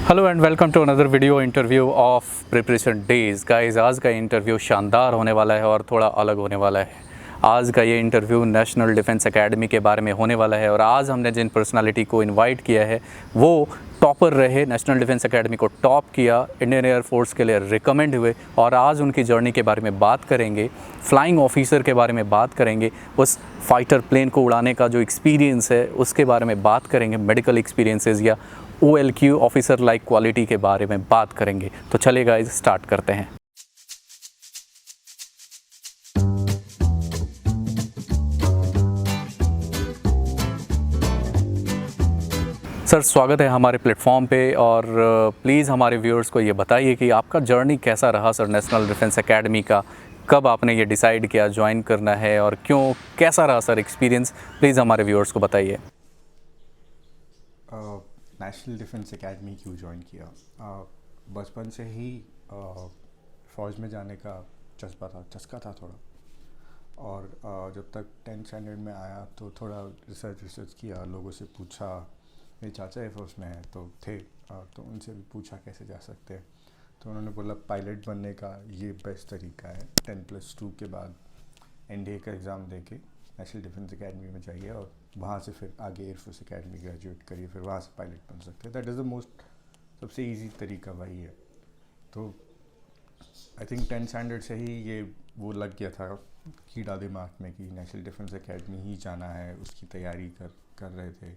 Hello and welcome to another video interview of preparation days guys. आज का interview शानदार होने वाला है और थोड़ा अलग होने वाला है। आज का ये इंटरव्यू नेशनल डिफेंस एकेडमी के बारे में होने वाला है और आज हमने जिन पर्सनालिटी को इनवाइट किया है वो टॉपर रहे, नेशनल डिफेंस एकेडमी को टॉप किया, इंडियन एयर फोर्स के लिए रिकमेंड हुए और आज उनकी जर्नी के बारे में बात करेंगे, फ्लाइंग ऑफिसर के बारे में बात करेंगे, उस फाइटर प्लेन को उड़ाने का जो एक्सपीरियंस है उसके बारे में बात करेंगे, मेडिकल एक्सपीरियंसेस या OLQ ऑफिसर लाइक क्वालिटी के बारे में बात करेंगे। तो चलिए गाइस स्टार्ट करते हैं। सर स्वागत है हमारे प्लेटफॉर्म पे और प्लीज़ हमारे व्यूअर्स को ये बताइए कि आपका जर्नी कैसा रहा सर नेशनल डिफेंस एकेडमी का। कब आपने ये डिसाइड किया ज्वाइन करना है और क्यों, कैसा रहा सर एक्सपीरियंस, प्लीज़ हमारे व्यूअर्स को बताइए। नेशनल डिफेंस एकेडमी क्यों ज्वाइन किया? बचपन से ही फ़ौज में जाने का चस्का था थोड़ा। और जब तक 10th स्टैंडर्ड में आया तो थोड़ा रिसर्च किया, लोगों से पूछा। मेरे चाचा एयर फोर्स में हैं तो थे, तो उनसे भी पूछा कैसे जा सकते हैं। तो उन्होंने बोला पायलट बनने का ये बेस्ट तरीका है, 10+2 के बाद NDA का एग्ज़ाम दे के नेशनल डिफेंस एकेडमी में जाइए और वहाँ से फिर आगे एयर फोर्स एकेडमी ग्रेजुएट करिए, फिर वहाँ से पायलट बन सकते हैं। दैट इज़ द मोस्ट सबसे इजी तरीका वही है। तो आई थिंक 10th स्टैंडर्ड से ही ये वो लग गया था कीड़ा दिमाग में कि नेशनल डिफेंस एकेडमी ही जाना है। उसकी तैयारी कर रहे थे।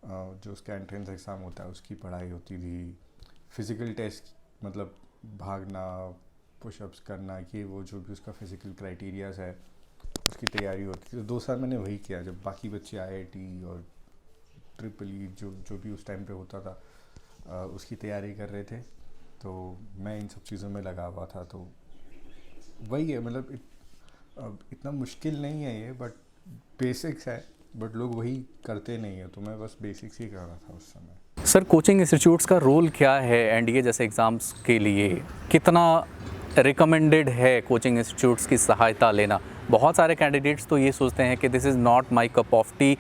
जो उसका एंट्रेंस एग्ज़ाम होता है उसकी पढ़ाई होती थी। फिज़िकल टेस्ट मतलब भागना, पुशअप्स करना, ये वो जो भी उसका फिज़िकल क्राइटेरियाज है उसकी तैयारी होती थी। तो 2 साल मैंने वही किया। जब बाकी बच्चे IIT और ट्रिपल जो भी उस टाइम पे होता था उसकी तैयारी कर रहे थे, तो मैं इन सब चीज़ों में लगा हुआ था। तो वही है, मतलब इतना मुश्किल नहीं है ये, बट बेसिक्स है, बट लोग वही करते नहीं है। तो मैं बस बेसिक्स ही कर रहा था उस समय। सर कोचिंग इंस्टीट्यूट्स का रोल क्या है NDA जैसे एग्ज़ाम्स के लिए? कितना रिकमेंडेड है कोचिंग इंस्टीट्यूट्स की सहायता लेना? बहुत सारे कैंडिडेट्स तो ये सोचते हैं कि this is not my cup of T,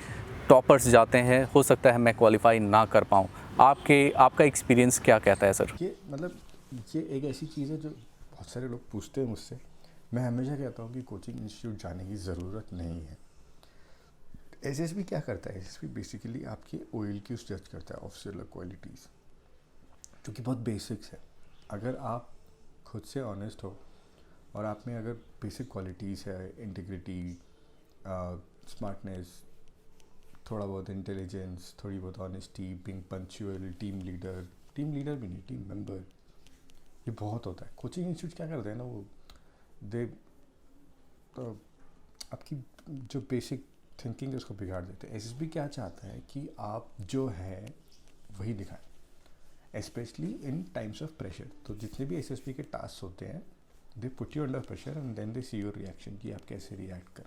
toppers जाते हैं, हो सकता है मैं क्वालिफाई ना कर पाऊँ। आपका एक्सपीरियंस क्या कहता है सर? ये एक ऐसी चीज़ है जो बहुत सारे लोग पूछते हैं मुझसे। मैं हमेशा कहता हूँ कि कोचिंग इंस्टीट्यूट जाने की ज़रूरत नहीं है। SSB क्या करता है? SSB बेसिकली आपके OLQs जज करता है, ऑफिसर क्वालिटीज़, जो कि बहुत बेसिक्स है। अगर आप खुद से ऑनेस्ट हो और आप में अगर बेसिक क्वालिटीज़ है, इंटीग्रिटी, स्मार्टनेस, थोड़ा बहुत इंटेलिजेंस, थोड़ी बहुत honesty, being punctual, team leader भी नहीं, टीम मेंबर, ये बहुत होता है। कोचिंग इंस्टीट्यूट क्या करते हैं ना, वो तो आपकी जो बेसिक थिंकिंग है उसको बिगाड़ देते हैं। SSB क्या चाहता है कि आप जो है वही दिखाएं, specially in times of pressure. तो जितने भी SSB के टास्क होते हैं, they put you under pressure and then they see your reaction कि आप कैसे रिएक्ट कर।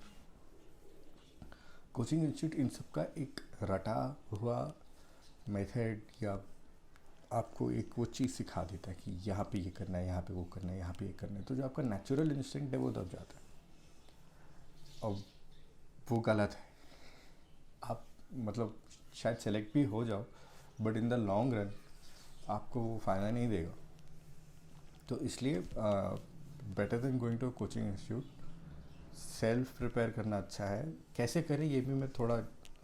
कोचिंग इंस्टीट्यूट इन सब का एक रटा हुआ मेथड या आपको एक वो चीज़ सिखा देता है कि यहाँ पे ये करना है, यहाँ पे वो करना है, यहाँ पे ये करना है। तो जो आपका नेचुरल इंस्टिंक्ट है वो दब जाता है और वो गलत है। आप मतलब शायद सेलेक्ट भी हो जाओ, but in the long run आपको वो फ़ायदा नहीं देगा। तो इसलिए better than going to coaching institute, self prepare करना अच्छा है। कैसे करें ये भी मैं थोड़ा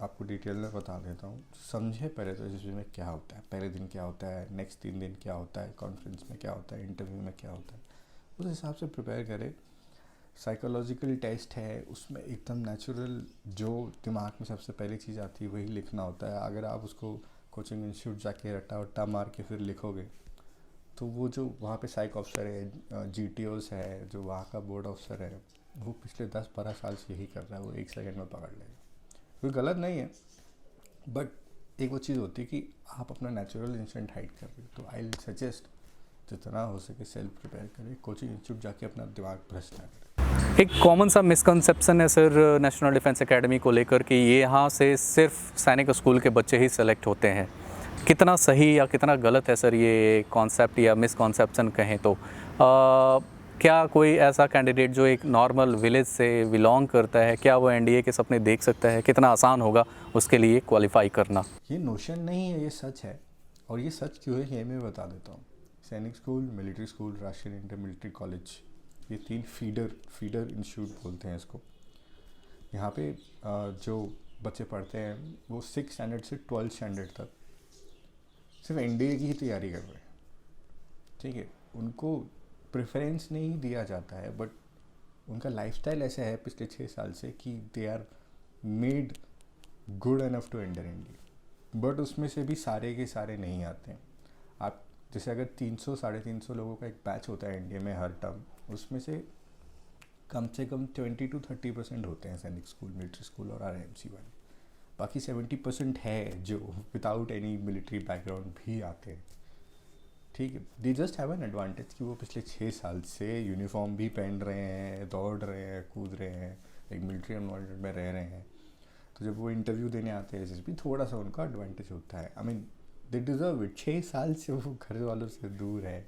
आपको डिटेल में बता देता हूँ। समझे पहले तो SSB में क्या होता है, पहले दिन क्या होता है, नेक्स्ट 3 दिन क्या होता है, कॉन्फ्रेंस में क्या होता है, इंटरव्यू में क्या होता है, उस हिसाब से प्रिपेयर करें। साइकोलॉजिकल टेस्ट है, उसमें एकदम नेचुरल जो दिमाग में सबसे पहली चीज़ आती है वही लिखना होता है। अगर आप उसको कोचिंग इंस्टीट्यूट जाके रट्टा वट्टा मार के फिर लिखोगे तो वो जो वहाँ पे साइक ऑफिसर है, GTOs है, जो वहाँ का बोर्ड ऑफिसर है, वो पिछले 10-12 साल से यही कर रहा है, वो 1 सेकंड में पकड़ लेगा। कोई गलत नहीं है, बट एक वो चीज़ होती है कि आप अपना नेचुरल इंस्टेंट हाइड कर रहे हो। तो आई सजेस्ट जितना हो सके सेल्फ प्रिपेयर करें, कोचिंग इंस्टीट्यूट जाके अपना दिमाग भ्रष्ट ना करें। एक कॉमन सा मिसकंसेप्शन है सर नेशनल डिफेंस एकेडमी को लेकर कि ये यहाँ से सिर्फ सैनिक स्कूल के बच्चे ही सेलेक्ट होते हैं। कितना सही या कितना गलत है सर ये कॉन्सेप्ट या मिसकंसेप्शन कहें तो? क्या कोई ऐसा कैंडिडेट जो एक नॉर्मल विलेज से बिलोंग करता है, क्या वो NDA के सपने देख सकता है? कितना आसान होगा उसके लिए क्वालिफाई करना? ये नोशन नहीं है, ये सच है। और ये सच क्यों है ये मैं बता देता हूँ। सैनिक स्कूल, मिलिट्री स्कूल, राष्ट्रीय इंटर मिलिट्री कॉलेज, ये 3 फीडर इंस्टीट्यूट बोलते हैं इसको। यहाँ पे जो बच्चे पढ़ते हैं वो 6 स्टैंडर्ड से 12 स्टैंडर्ड तक सिर्फ एनडीए की ही तैयारी कर रहे हैं, ठीक है। उनको प्रेफरेंस नहीं दिया जाता है, बट उनका लाइफस्टाइल ऐसा है पिछले 6 साल से कि they are made good enough to enter NDA. But उसमें से भी सारे के सारे नहीं आते हैं। आप जैसे अगर 300 350 लोगों का एक बैच होता है एनडीए में हर टर्म, उसमें से कम 20 to 30% होते हैं सैनिक स्कूल, मिलिट्री स्कूल और आरएमसी वाले। बाकी 70% है जो विदाउट एनी मिलिट्री बैकग्राउंड भी आते हैं, ठीक है। They just have an advantage कि वो पिछले 6 साल से यूनिफॉर्म भी पहन रहे हैं, दौड़ रहे हैं, कूद रहे हैं, एक मिलिट्री एनवायरनमेंट में रह रहे हैं। तो जब वो इंटरव्यू देने आते हैं एसएसबी, थोड़ा सा उनका एडवांटेज होता है। I mean they deserve it. 6 साल से वो घर वालों से दूर है,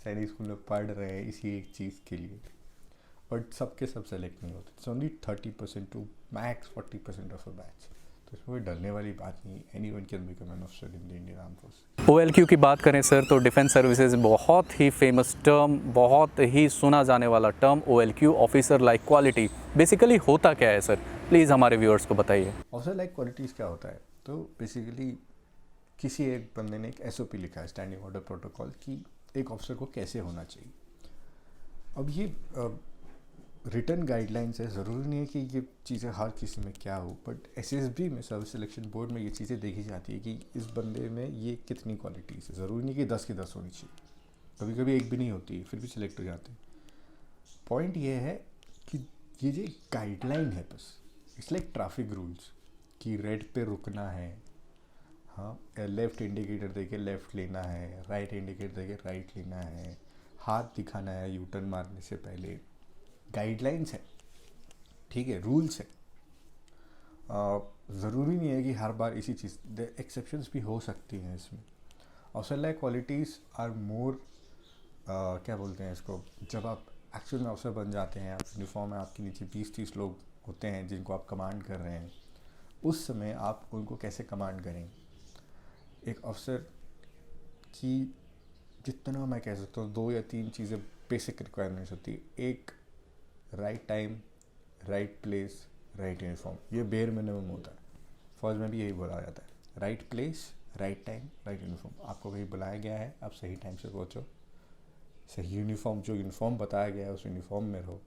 सैनिक स्कूल में पढ़ रहे हैं इसी एक चीज़ के लिए, बट सबके सब सेलेक्ट नहीं होते। It's only 30% to max 40% of a batch. तो इसमें कोई डरने वाली बात नहीं। Anyone can become an officer in the Indian arm force. OLQ की बात करें सर तो डिफेंस सर्विसेज बहुत ही फेमस टर्म, बहुत ही सुना जाने वाला term OLQ, officer like quality, basically होता क्या है सर? प्लीज़ हमारे व्यूअर्स को बताइए। ऑफिसर लाइक क्वालिटीज़ क्या होता है? तो बेसिकली किसी एक बंदे ने एक एसओपी लिखा है, स्टैंडिंग ऑर्डर प्रोटोकॉल, कि एक ऑफिसर को कैसे होना चाहिए। अब ये रिटन गाइडलाइंस है, ज़रूरी नहीं है कि ये चीज़ें हर किसी में क्या हो, बट एसएसबी में, सर्विस सिलेक्शन बोर्ड में, ये चीज़ें देखी जाती है कि इस बंदे में ये कितनी क्वालिटीज़ है। ज़रूरी नहीं कि 10 की 10 होनी चाहिए, कभी कभी एक भी नहीं होती, फिर भी सिलेक्ट हो जाते हैं। पॉइंट ये है कि ये जो गाइडलाइन है बस, इट्स लाइक ट्रैफिक रूल्स कि रेड पे रुकना है, हाँ, लेफ़्ट इंडिकेटर देके लेफ़्ट लेना है, राइट इंडिकेटर देके राइट लेना है, हाथ दिखाना है यू टर्न मारने से पहले। गाइडलाइंस है, ठीक है, रूल्स है। ज़रूरी नहीं है कि हर बार इसी चीज़, एक्सेप्शंस भी हो सकती हैं इसमें। Officer like qualities are more, क्या बोलते हैं इसको, जब आप एक्चुअल में ऑफिसर बन जाते हैं, आप यूनिफॉर्म में, आपके नीचे 20-30 लोग होते हैं जिनको आप कमांड कर रहे हैं, उस समय आप उनको कैसे कमांड करेंगे। एक ऑफिसर की जितना मैं कह सकता हूँ 2 या 3 चीज़ें बेसिक रिक्वायरमेंट्स होती है। एक, right time, right place, right uniform, ये बेयर मिनिमम होता है। फौज में भी यही बोला जाता है, right place, right time, right uniform. आपको कहीं बुलाया गया है, आप सही टाइम से पहुँचो, सही यूनिफॉर्म, जो यूनिफॉर्म बताया गया है उस यूनिफॉर्म में रहो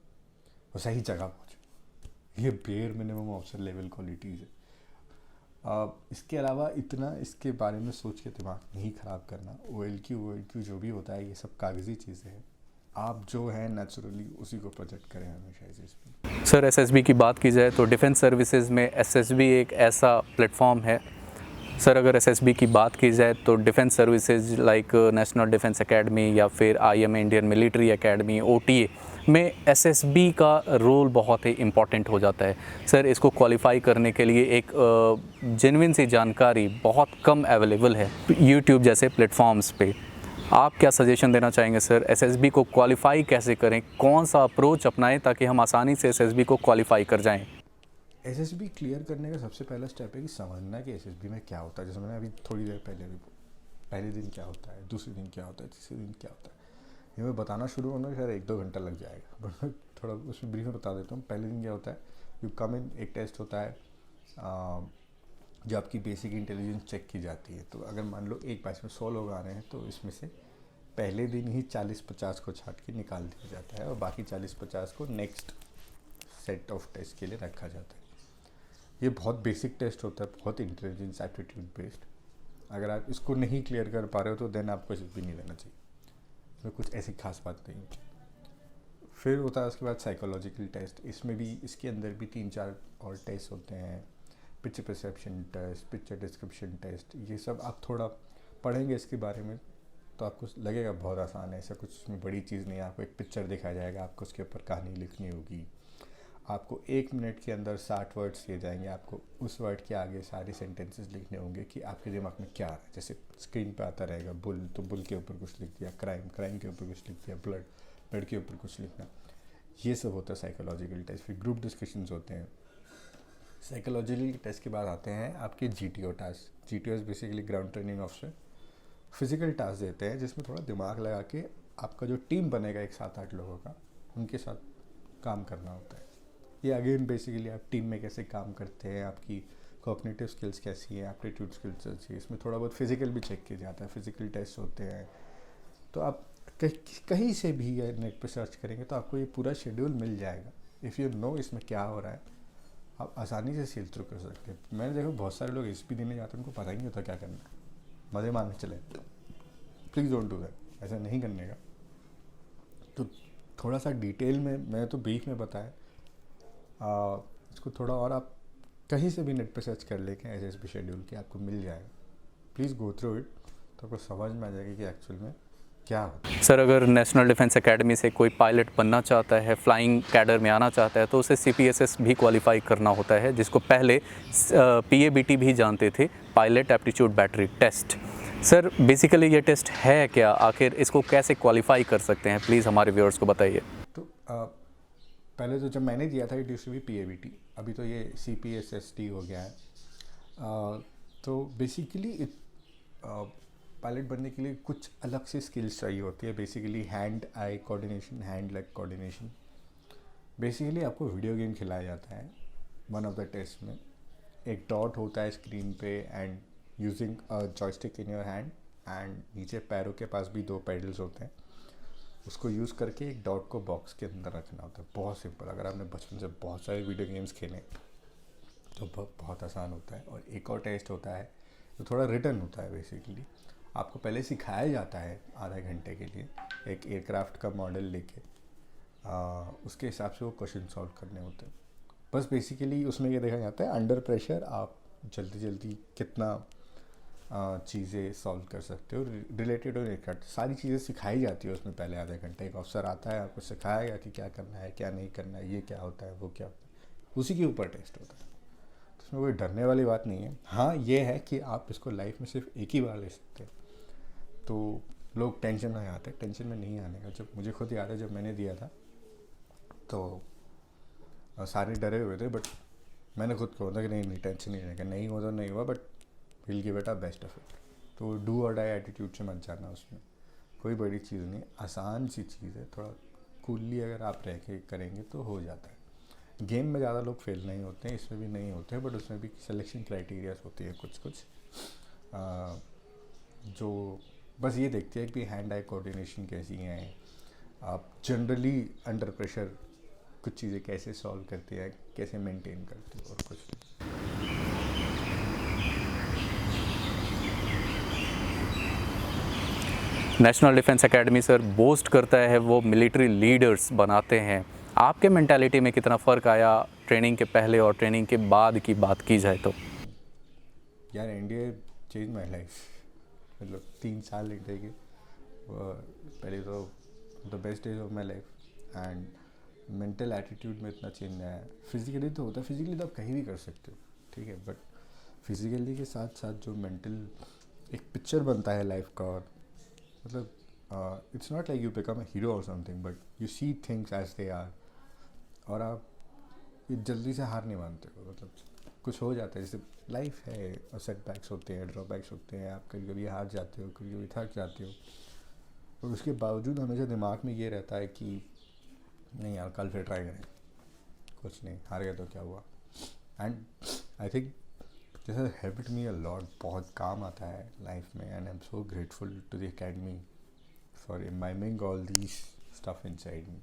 और सही जगह पहुँचो। ये bare minimum officer level qualities है। इसके अलावा इतना इसके बारे में सोच के दिमाग नहीं ख़राब करना। OLQ जो भी होता है ये सब कागज़ी चीज़ें हैं। आप जो है नेचुरली उसी को प्रोजेक्ट करें हमेशा एसएसबी। सर SSB की बात की जाए तो डिफेंस सर्विसेज में SSB एक ऐसा प्लेटफॉर्म है। सर अगर SSB की बात की जाए तो defence services like national defence academy या फिर IMA Indian military academy, OTA में SSB का रोल बहुत ही इम्पॉर्टेंट हो जाता है। सर इसको क्वालिफाई करने के लिए एक जेन्युइन सी जानकारी बहुत कम अवेलेबल है यूट्यूब जैसे प्लेटफॉर्म्स पे। आप क्या सजेशन देना चाहेंगे सर, SSB को क्वालिफाई कैसे करें, कौन सा अप्रोच अपनाएं ताकि हम आसानी से SSB को क्वालिफाई कर जाएं? एसएसबी क्लियर करने का सबसे पहला स्टेप है कि समझना कि एसएसबी में क्या होता है। जैसे मैंने अभी थोड़ी देर पहले भी, पहले दिन क्या होता है, दूसरे दिन क्या होता है, तीसरे दिन क्या होता है, ये मैं बताना शुरू होना शायद 1-2 घंटा लग जाएगा, बट मैं थोड़ा उसमें ब्रीफ में बता देता हूँ। पहले दिन क्या होता है, यू कम इन, एक टेस्ट होता है जो आपकी बेसिक इंटेलिजेंस चेक की जाती है। तो अगर मान लो एक बैच में 100 लोग आ रहे हैं तो इसमें से पहले दिन ही 40-50 को छाट के निकाल दिया जाता है और बाकी 40-50 को नेक्स्ट सेट ऑफ टेस्ट के लिए रखा जाता है। ये बहुत बेसिक टेस्ट होता है, बहुत इंटेलिजेंस एप्टीट्यूड बेस्ड। अगर आप इसको नहीं क्लियर कर पा रहे हो तो देन आपको SSB नहीं लेना चाहिए, इसमें कुछ ऐसी खास बात नहीं है। फिर होता है उसके बाद साइकोलॉजिकल टेस्ट। इसमें भी, इसके अंदर भी 3-4 और टेस्ट होते हैं, picture perception test, picture description test. ये सब आप थोड़ा पढ़ेंगे इसके बारे में तो आपको लगेगा बहुत आसान है, ऐसा कुछ इसमें बड़ी चीज़ नहीं है। आपको एक पिक्चर दिखाया जाएगा, आपको उसके ऊपर कहानी लिखनी होगी, आपको 1 मिनट के अंदर 60 वर्ड्स दिए जाएंगे, आपको उस वर्ड के आगे सारे सेंटेंसेस लिखने होंगे कि आपके दिमाग में क्या आ रहा है। जैसे स्क्रीन पे आता रहेगा बुल, तो बुल के ऊपर कुछ लिख दिया, क्राइम के ऊपर कुछ लिख दिया, ब्लड के ऊपर कुछ लिखना। ये सब होता है साइकोलॉजिकल टेस्ट। फिर ग्रुप डिस्कशंस होते हैं। साइकोलॉजिकल टेस्ट के बाद आते हैं आपके GTO task. GTO is basically ground training officer. Physical task देते हैं जिसमें थोड़ा दिमाग लगा के आपका जो टीम बनेगा एक 7-8 लोगों का, उनके साथ काम करना होता है। ये अगेन बेसिकली आप टीम में कैसे काम करते हैं, आपकी कॉग्निटिव स्किल्स कैसी है, एप्टीट्यूड स्किल्स कैसी है, इसमें थोड़ा बहुत फिजिकल भी चेक किया जाता है, फिजिकल टेस्ट होते हैं। तो आप कहीं से भी नेट पर सर्च करेंगे तो आपको ये पूरा शेड्यूल मिल जाएगा। इफ़ यू नो इसमें क्या हो रहा है, आप आसानी से सील थ्रू कर सकते हैं। मैंने देखो बहुत सारे लोग एसपी देने जाते हैं, उनको पता ही नहीं होता क्या करना है, मज़े मारने चले। प्लीज़ डोंट डू दैट, ऐसा नहीं करने का। तो थोड़ा सा डिटेल में मैं तो ब्रीफ में बताया, इसको थोड़ा और आप कहीं से भी नेट पे सर्च कर लेके एसएसबी शेड्यूल के आपको मिल जाएगा। प्लीज़ गो थ्रू इट, तो आपको समझ में आ जाएगा कि एक्चुअल में क्या होता है। सर अगर नेशनल डिफेंस एकेडमी से कोई पायलट बनना चाहता है, फ्लाइंग कैडर में आना चाहता है, तो उसे सीपीएसएस भी क्वालिफाई करना होता है, जिसको पहले पीएबीटी भी जानते थे, pilot aptitude battery test. Sir basically ये टेस्ट है क्या, आखिर इसको कैसे क्वालिफाई कर सकते हैं, प्लीज़ हमारे व्यूअर्स को बताइए। तो पहले तो जब मैंने दिया था it used to be PABT, अभी तो ये सीपीएसएसटी हो गया है। तो बेसिकली पायलट बनने के लिए कुछ अलग से स्किल्स चाहिए होती है। Basically hand eye coordination, hand leg coordination. Basically आपको वीडियो गेम खिलाया जाता है वन ऑफ द टेस्ट में। एक डॉट होता है स्क्रीन पे and using a joystick in your hand, and नीचे पैरों के पास भी 2 पैडल्स होते हैं, उसको यूज़ करके एक डॉट को बॉक्स के अंदर रखना होता है। बहुत सिंपल, अगर आपने बचपन से बहुत सारे वीडियो गेम्स खेले तो बहुत आसान होता है। और एक और टेस्ट होता है तो थोड़ा रिटर्न होता है। बेसिकली आपको पहले सिखाया जाता है आधे घंटे के लिए एक एयरक्राफ्ट का मॉडल लेके, उसके हिसाब से वो क्वेश्चन सॉल्व करने होते हैं। बस बेसिकली उसमें ये देखा जाता है अंडर प्रेशर आप जल्दी जल्दी कितना चीज़ें सॉल्व कर सकते हो रिलेटेड और एयरक्राफ्ट। सारी चीज़ें सिखाई जाती है उसमें पहले आधे घंटे। एक अफसर आता है, आपको सिखाएगा कि क्या करना है, क्या नहीं करना है, ये क्या होता है, वो क्या होता है, उसी के ऊपर टेस्ट होता है। तो उसमें कोई डरने वाली बात नहीं है। हाँ ये है कि आप इसको लाइफ में सिर्फ एक ही बार ले सकते हैं, तो लोग टेंशन में आते हैं। टेंशन में नहीं आने का। जब मुझे खुद याद है जब मैंने दिया था तो सारे डरे हुए थे, बट मैंने खुद कहा था कि नहीं टेंशन नहीं रहेगा, नहीं हुआ तो नहीं हुआ, but will give it a best of it. तो डू और डाई एटीट्यूड से मत जाना, उसमें कोई बड़ी चीज़ नहीं, आसान सी चीज़ है। थोड़ा कूलली अगर आप रह के करेंगे तो हो जाता है। गेम में ज़्यादा लोग फेल नहीं होते हैं, इसमें भी नहीं होते हैं, बट उसमें भी सिलेक्शन क्राइटेरियाज होती है कुछ कुछ, जो बस ये देखते हैं कि हैंड आई कोऑर्डिनेशन कैसी है, आप जनरली अंडर प्रेशर कुछ चीज़ें कैसे सॉल्व करते हैं, कैसे मेंटेन करते हो, और कुछ national defence academy sir boast करता है वो मिलिट्री लीडर्स बनाते हैं। आपके मेंटालिटी में कितना फ़र्क आया ट्रेनिंग के पहले और ट्रेनिंग के बाद की बात की जाए तो? यार इंडिया चेंज माई लाइफ। मतलब 3 साल इंडिया के पहले तो the best days of my life. And mental attitude में इतना चेंज आया है। फिजिकली तो होता है, फिजिकली तो आप कहीं भी कर सकते हो, ठीक है, बट फिजिकली के साथ साथ जो मेंटल एक पिक्चर बनता है लाइफ का, और मतलब it's not like you become a hero और something, but you see things as they are, और आप ये जल्दी से हार नहीं मानते हो। मतलब कुछ हो जाता है, जैसे लाइफ है, और सेटबैक्स होते हैं, ड्रॉबैक्स होते हैं, आप कभी कभी हार जाते हो, कभी कभी थक जाते हो, और उसके बावजूद हमेशा दिमाग में ये रहता है कि नहीं यार कल फिर ट्राई करें, कुछ नहीं, हार गया तो क्या हुआ। And I think this has helped me a lot, बहुत काम आता है लाइफ में। And I am so grateful to the academy for imbibing all these stuff inside me.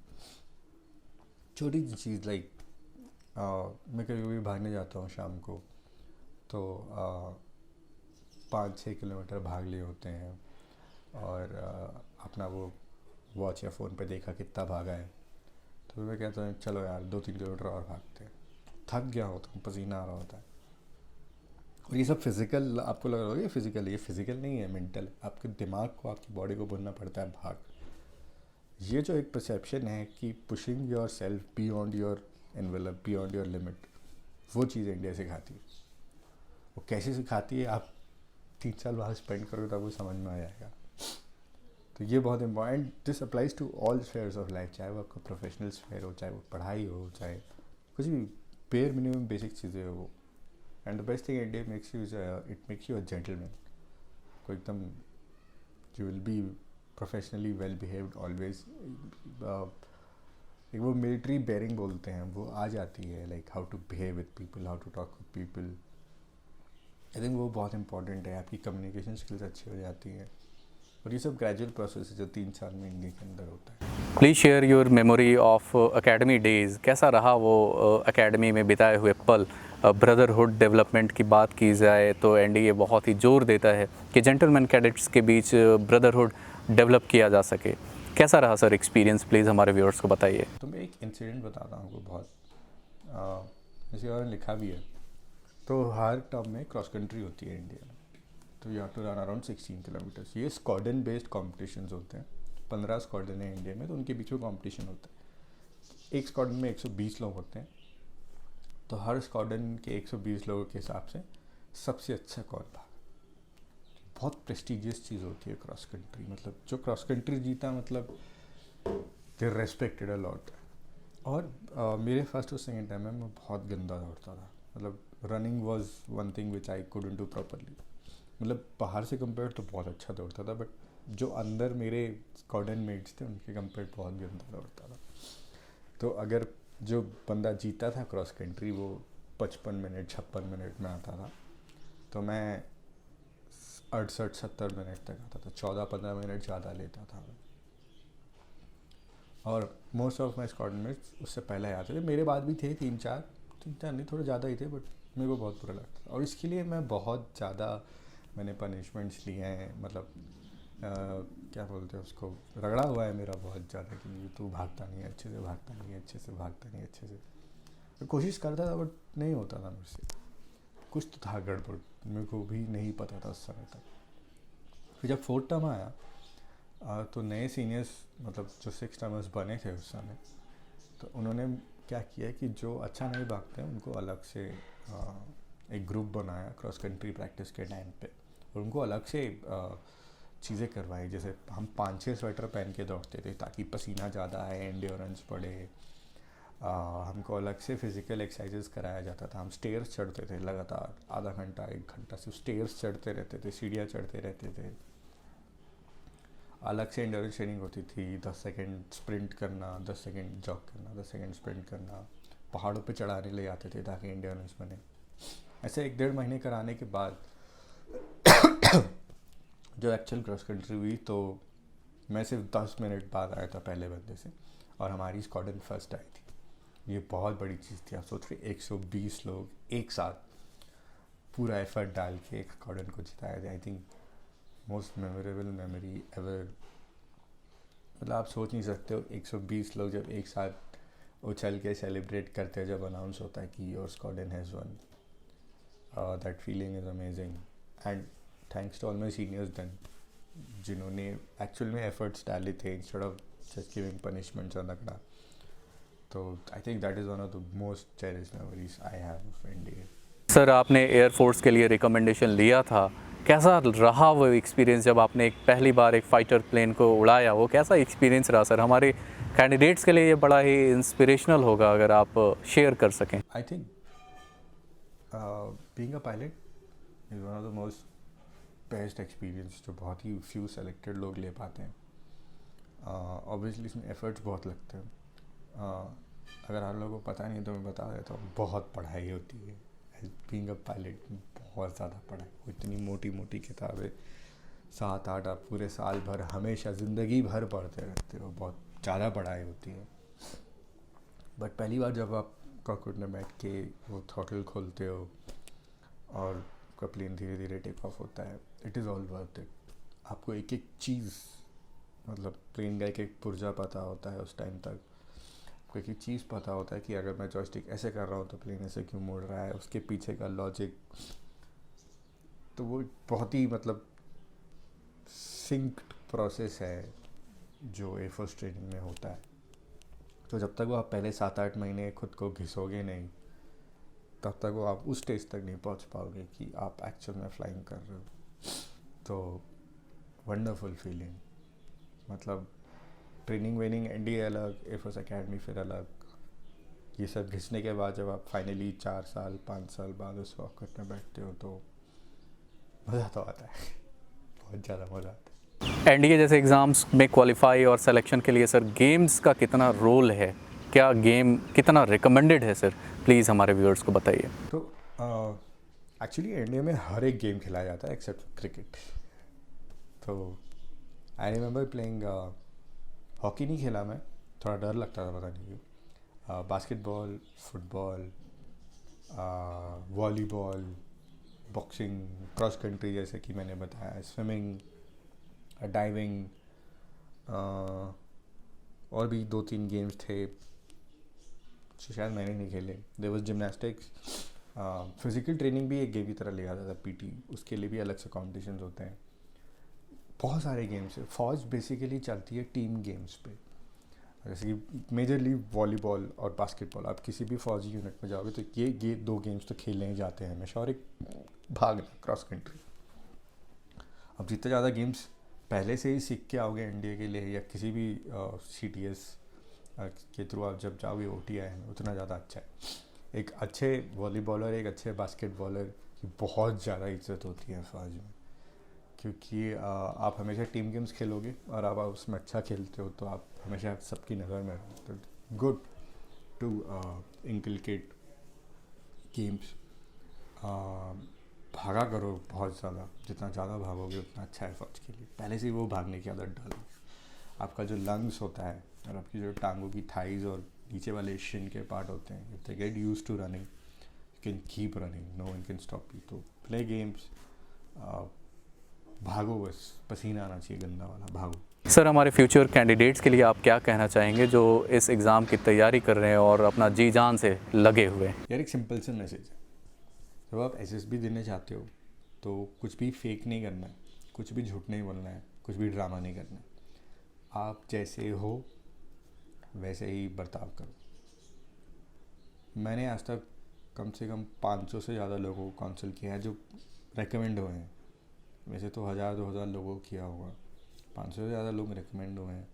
छोटी सी चीज़ लाइक मैं कभी कभी भागने जाता हूँ शाम को, तो 5-6 किलोमीटर भाग लिए होते हैं, और अपना वो वॉच या फ़ोन पे देखा कितना भागा है, तो मैं कहता हूँ चलो यार 2-3 किलोमीटर और भागते हैं। थक गया होता हूँ, पसीना आ रहा होता है, और ये सब फिज़िकल आपको लग रहा होगा ये फिज़िकल, ये फिज़िकल नहीं है, मेंटल। आपके दिमाग को, आपकी बॉडी को बोलना पड़ता है भाग। ये जो एक परसेप्शन है कि pushing your self beyond your envelope, beyond your limit, वो चीज़ इंडिया सिखाती है। वो कैसे सिखाती है, आप 3 साल वहाँ स्पेंड करोगे तो आपको समझ में आ जाएगा। तो ये बहुत important, this applies to all spheres of life, चाहे वो आपका प्रोफेशनल स्फेयर हो, चाहे वो पढ़ाई हो, चाहे कुछ भी बेयर मिनिमम बेसिक चीज़ें हो वो। And the best thing India makes you it makes you a gentleman. को एकदम you will be professionally well behaved always. एक वो मिलिट्री बेयरिंग बोलते हैं, वो आ जाती है, like how to behave with people, how to talk with people. I think वो बहुत इंपॉर्टेंट है, आपकी कम्युनिकेशन स्किल्स अच्छी हो जाती हैं। और ये सब ग्रेजुअल प्रोसेस है जो 3 साल में इंडिया के अंदर होता है। Please share your memory of academy days. कैसा रहा वो एकेडमी में बिताए हुए पल? ब्रदरहुड डेवलपमेंट की बात की जाए तो एनडीए बहुत ही जोर देता है कि जेंटलमैन कैडेट्स के बीच ब्रदरहुड डेवलप किया जा सके। कैसा रहा सर एक्सपीरियंस? प्लीज़ हमारे व्यूअर्स को बताइए। तो मैं एक इंसिडेंट बताता हूँ आपको, बहुत जैसे और लिखा भी है। तो हर टर्म में क्रॉस कंट्री होती है इंडिया में, तो you have to run around 16 kilometres. ये स्क्वाड्रन बेस्ड कॉम्पिटिशन्स होते हैं। 15 स्क्वाड्रन है इंडिया में, तो उनके बीच में कॉम्पिटिशन होता है। एक स्क्वाड्रन में 120 लोग होते हैं, तो हर स्क्वाड्रन के 120 लोगों के हिसाब से सबसे अच्छा कौन भागा। बहुत प्रेस्टिजियस चीज़ होती है क्रॉस कंट्री, मतलब जो क्रॉस कंट्री जीता मतलब दे रेस्पेक्टेड अ लॉट। और मेरे फर्स्ट और सेकेंड टाइम में मैं बहुत गंदा दौड़ता था, मतलब running was one thing which I couldn't do properly. मतलब बाहर से कंपेयर तो बहुत अच्छा दौड़ता था, बट जो अंदर मेरे स्क्वाड्रन मेट्स थे उनके कंपेयर बहुत गंदा दौड़ता था। तो अगर जो बंदा जीता था क्रॉस कंट्री वो 55 मिनट 56 मिनट में आता था, तो मैं 68-70 मिनट तक आता था, 14-15 मिनट ज़्यादा लेता था। और most of my squadron mates उससे पहले आते थे, मेरे बाद भी थे 3-4 नहीं, थोड़े ज़्यादा ही थे, बट मेरे को बहुत बुरा लगता था। और इसके लिए मैं बहुत ज़्यादा मैंने पनिशमेंट्स लिए हैं, मतलब क्या बोलते हैं उसको, रगड़ा हुआ है मेरा बहुत ज़्यादा कि तू भागता नहीं है अच्छे से, भागता नहीं है अच्छे से, भागता नहीं अच्छे से। मैं कोशिश करता था बट नहीं होता था मुझसे, कुछ तो था गड़बड़, मेरे को भी नहीं पता था उस समय तक। फिर जब 4th टर्म आया तो नए सीनियर्स, मतलब जो 6 टर्मर्स बने थे उस समय, तो उन्होंने क्या किया कि जो अच्छा नहीं भागते हैं उनको अलग से एक ग्रुप बनाया क्रॉस कंट्री प्रैक्टिस के टाइम पे, और उनको अलग से चीज़ें करवाई। जैसे हम 5-6 स्वेटर पहन के दौड़ते थे ताकि पसीना ज़्यादा आए, एंड्योरेंस बढ़े। हमको अलग से फिज़िकल एक्सरसाइजेस कराया जाता था। हम स्टेयर्स चढ़ते थे लगातार, आधा घंटा 1 घंटा सिर्फ स्टेयर्स चढ़ते रहते थे, सीढ़ियाँ चढ़ते रहते थे। अलग से एंड्योरेंस ट्रेनिंग होती थी, 10 सेकेंड स्प्रिंट करना, 10 सेकेंड जॉग करना, 10 सेकेंड स्प्रिंट करना। पहाड़ों पे चढ़ाने ले जाते थे ताकि एंड्योरेंस बने। ऐसे 1-1.5 महीने कराने के बाद जो एक्चुअल क्रॉस कंट्री हुई, तो मैं सिर्फ 10 मिनट बाद आया था पहले बंदे से, और हमारी स्क्वाड्रन फर्स्ट आई थी। ये बहुत बड़ी चीज़ थी। आप सोच रहे 120 लोग एक साथ पूरा एफर्ट डाल के एक स्क्वाड्रन को जिताया था। I think most memorable memory ever. मतलब आप सोच नहीं सकते हो 120 लोग जब एक साथ उछल के सेलिब्रेट करते हैं जब अनाउंस होता है कि your squadron has won. That feeling is amazing, and thanks to all my seniors then, जिन्होंने एक्चुअल में एफर्ट्स डाले थे instead of just giving punishments और रगड़ा। तो I think that is one of the most cherished memories I have of India. Sir आपने air force के लिए रिकमेंडेशन लिया था, कैसा रहा वो एक्सपीरियंस जब आपने एक पहली बार एक फाइटर प्लेन को उड़ाया? वो कैसा एक्सपीरियंस रहा सर? हमारे कैंडिडेट्स के लिए ये बड़ा ही इंस्पिरेशनल होगा अगर आप शेयर कर सकें। I think being a pilot is one of the most best experience जो बहुत ही फ्यू सेलेक्टेड लोग ले पाते हैं। ऑब्वियसली इसमें एफर्ट्स बहुत लगते हैं। अगर आप लोगों को पता नहीं तो मैं बता देता हूँ, बहुत पढ़ाई होती है बीइंग अ पायलट, बहुत ज़्यादा पढ़ाई। इतनी मोटी मोटी किताबें 7-8 आप पूरे साल भर हमेशा ज़िंदगी भर पढ़ते रहते हो, बहुत ज़्यादा पढ़ाई होती है। बट पहली बार जब आप कॉकपिट में बैठ के वो थ्रॉटल खोलते हो और आपका प्लेन धीरे धीरे टेक ऑफ होता है, it is all worth it. आपको एक एक चीज़, मतलब प्लेन का एक एक पुर्जा पता होता है उस टाइम तक। आपको एक एक चीज़ पता होता है कि अगर मैं जॉयस्टिक ऐसे कर रहा हूँ तो प्लेन ऐसे क्यों मुड़ रहा है, उसके पीछे का लॉजिक। तो वो बहुत ही मतलब सिंक्ड प्रोसेस है जो एयरफोर्स ट्रेनिंग में होता है। तो जब तक वो आप पहले 7-8 महीने खुद को घिसोगे नहीं, तब तक वो आप उस स्टेज तक नहीं पहुंच पाओगे कि आप एक्चुअल में फ्लाइंग कर रहे हो। तो वंडरफुल फीलिंग, मतलब ट्रेनिंग वेनिंग एनडीए अलग, एयरफोर्स एकेडमी फिर अलग। ये सब घिसने के बाद जब आप फाइनली 4 साल 5 साल बाद उस कॉकपिट में बैठते हो तो मज़ा तो आता है, बहुत ज़्यादा मज़ा आता है। एनडीए जैसे एग्ज़ाम्स में क्वालिफाई और सिलेक्शन के लिए सर गेम्स का कितना रोल है, क्या गेम कितना रिकमेंडेड है सर, प्लीज़ हमारे व्यूअर्स को बताइए। तो एक्चुअली इंडिया में हर एक गेम खिलाया जाता है एक्सेप्ट क्रिकेट। तो आई रिमेंबर प्लेइंग, हॉकी नहीं खेला मैं, थोड़ा डर लगता था, पता नहीं क्यों। Basketball, football, volleyball, boxing, cross country जैसे कि मैंने बताया, स्विमिंग, डाइविंग, और भी 2-3 गेम्स थे जो शायद मैंने नहीं खेले। There was gymnastics, physical training भी एक गेम की तरह लिया जाता था, पीटी, उसके लिए भी अलग से कॉम्पिटिशन्स होते हैं। बहुत सारे गेम्स है। फौज बेसिकली चलती है टीम गेम्स पे, जैसे कि मेजरली वॉलीबॉल और बास्केटबॉल। आप किसी भी फौजी यूनिट में जाओगे तो ये 2 गेम्स तो खेलने ही जाते हैं हमेशा, और एक भागना, क्रॉस कंट्री। अब जितने ज़्यादा गेम्स पहले से ही सीख के आओगे इंडिया के लिए, या किसी भी CTS के थ्रू आप जब जाओगे OTI में, उतना ज़्यादा अच्छा है। एक अच्छे वॉलीबॉलर, एक अच्छे बास्केटबॉलर की बहुत ज़्यादा इज्जत होती है फौज में, क्योंकि आप हमेशा टीम गेम्स खेलोगे और आप उसमें अच्छा खेलते हो तो आप हमेशा सबकी नज़र में रहो। तो गुड टू इनकलकेट गेम्स। भागा करो बहुत ज़्यादा, जितना ज़्यादा भागोगे उतना अच्छा है फौज के लिए। पहले से ही वो भागने की आदत डालो। आपका जो लंग्स होता है और आपकी जो टांगों की थाइज और नीचे वाले शिन के पार्ट होते हैं, if they get used to running, you can keep running, no one can stop you. तो प्ले गेम्स, भागो, बस पसीना आना चाहिए गंदा वाला, भागो। सर हमारे फ्यूचर कैंडिडेट्स के लिए आप क्या कहना चाहेंगे जो इस एग्ज़ाम की तैयारी कर रहे हैं और अपना जी जान से लगे हुए हैं। यार एक सिंपल सा मैसेज है, जब आप SSB देने चाहते हो तो कुछ भी फेक नहीं करना है, कुछ भी झूठ नहीं बोलना है, कुछ भी ड्रामा नहीं करना है। आप जैसे हो वैसे ही बर्ताव करो। मैंने आज तक कम से कम 500 से ज़्यादा लोगों को काउंसिल किया है जो रेकमेंड हुए हैं। वैसे तो 1000-2000 लोगों को किया होगा, 500 से ज़्यादा लोग रेकमेंड हुए हैं।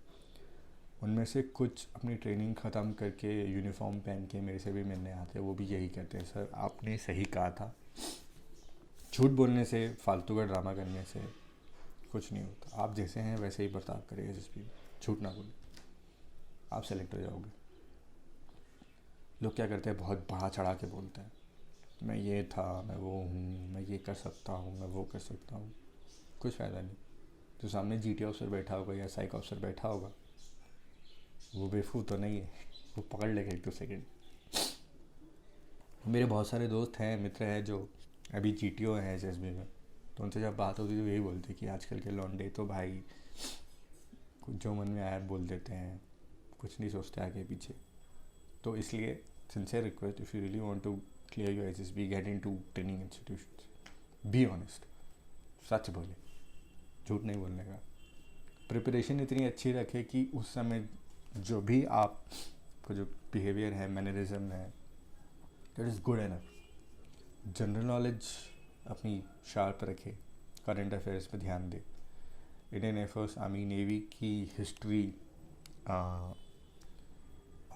उनमें से कुछ अपनी ट्रेनिंग ख़त्म करके यूनिफॉर्म पहन के मेरे से भी मिलने आते हैं, वो भी यही कहते हैं, सर आपने सही कहा था, झूठ बोलने से, फालतू का ड्रामा करने से कुछ नहीं होता। आप जैसे हैं वैसे ही बर्ताव करें SSB में, झूठ ना बोलें, आप सेलेक्ट हो जाओगे। लोग क्या करते हैं, बहुत बढ़ा चढ़ा के बोलते हैं, मैं ये था, मैं वो हूँ, मैं ये कर सकता हूँ, मैं वो कर सकता हूँ। कुछ फ़ायदा नहीं। जो सामने GT ऑफिसर बैठा होगा या साइक ऑफिसर बैठा होगा, वो बेवकूफ़ तो नहीं है, वो पकड़ लेगा 1-2 सेकेंड। मेरे बहुत सारे दोस्त हैं, मित्र हैं जो अभी GTO हैं SSB में, तो उनसे जब बात होती है तो यही बोलते हैं कि आजकल के लौंडे तो भाई कुछ जो मन में आया बोल देते हैं, कुछ नहीं सोचते आगे पीछे। तो इसलिए sincere request, if you really want to clear your SSB, get into training institutions, be honest, सच बोले, झूठ नहीं बोलने का। प्रिपरेशन इतनी अच्छी रखे कि उस समय जो भी आपको जो बिहेवियर है, मैनरिज्म है, that is good enough. General knowledge अपनी शार्प रखे, करंट अफेयर्स पे ध्यान दे, इंडियन एयरफोर्स, आर्मी, नेवी की हिस्ट्री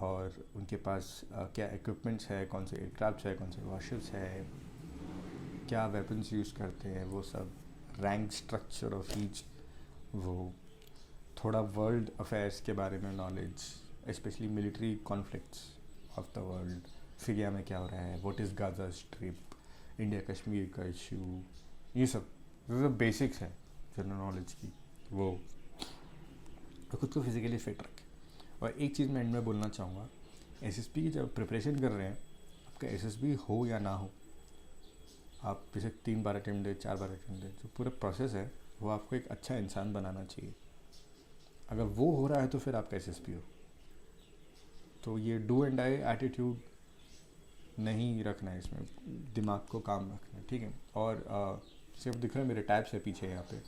और उनके पास क्या इक्विपमेंट्स है, कौन से एयरक्राफ्ट है, कौन से वॉरशिप्स है, क्या वेपन्स यूज़ करते हैं, वो सब, रैंक स्ट्रक्चर ऑफ ईच, वो थोड़ा वर्ल्ड अफेयर्स के बारे में knowledge, specially military conflicts of the world, Syria में क्या हो रहा है, what is Gaza strip, India Kashmir का इशू, ये सब बेसिक्स हैं जनरल नॉलेज की। वो तो खुद को फिजिकली फिट रखें। और एक चीज़ मैं एंड में बोलना चाहूँगा, SSB की जब प्रिपरेशन कर रहे हैं, आपका SSB हो या ना हो, आप बेशक 3 बार अटेम्प्ट दें, 4 बार अटेम्प्ट दें, जो पूरा प्रोसेस है वो आपको एक अच्छा इंसान बनाना चाहिए। अगर वो हो रहा है तो फिर आपका SSB हो। तो ये डू एंड डाई एटीट्यूड नहीं रखना है, इसमें दिमाग को काम रखना है, ठीक है। और सिर्फ दिख रहा है मेरे टैब्स है पीछे यहाँ पे,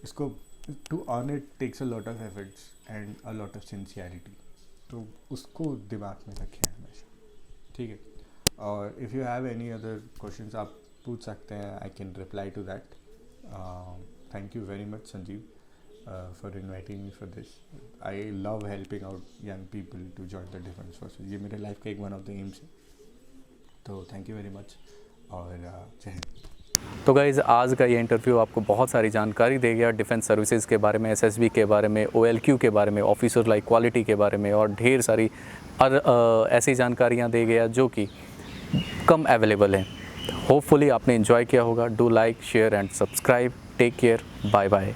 इसको to earn it takes a lot of efforts and a lot of sincerity, तो उसको दिमाग में रखें हमेशा, ठीक है। और if you have any other questions आप पूछ सकते हैं, I can reply to that. Thank you very much Sanjeev for inviting me for this. I love helping out young people to join the defence forces, ये मेरे life का एक one of the AIIMS है। तो थैंक यू वेरी मच और जय हिंद। तो guys आज का ये इंटरव्यू आपको बहुत सारी जानकारी देगा डिफेंस सर्विसेज के बारे में, एसएसबी के बारे में, OLQ के बारे में, ऑफिसर लाइक क्वालिटी के बारे में और ढेर सारी ऐसी जानकारियाँ दे गया जो कि कम अवेलेबल हैं। होपफुली आपने एंजॉय किया होगा। Do like, share and subscribe. Take care, bye bye.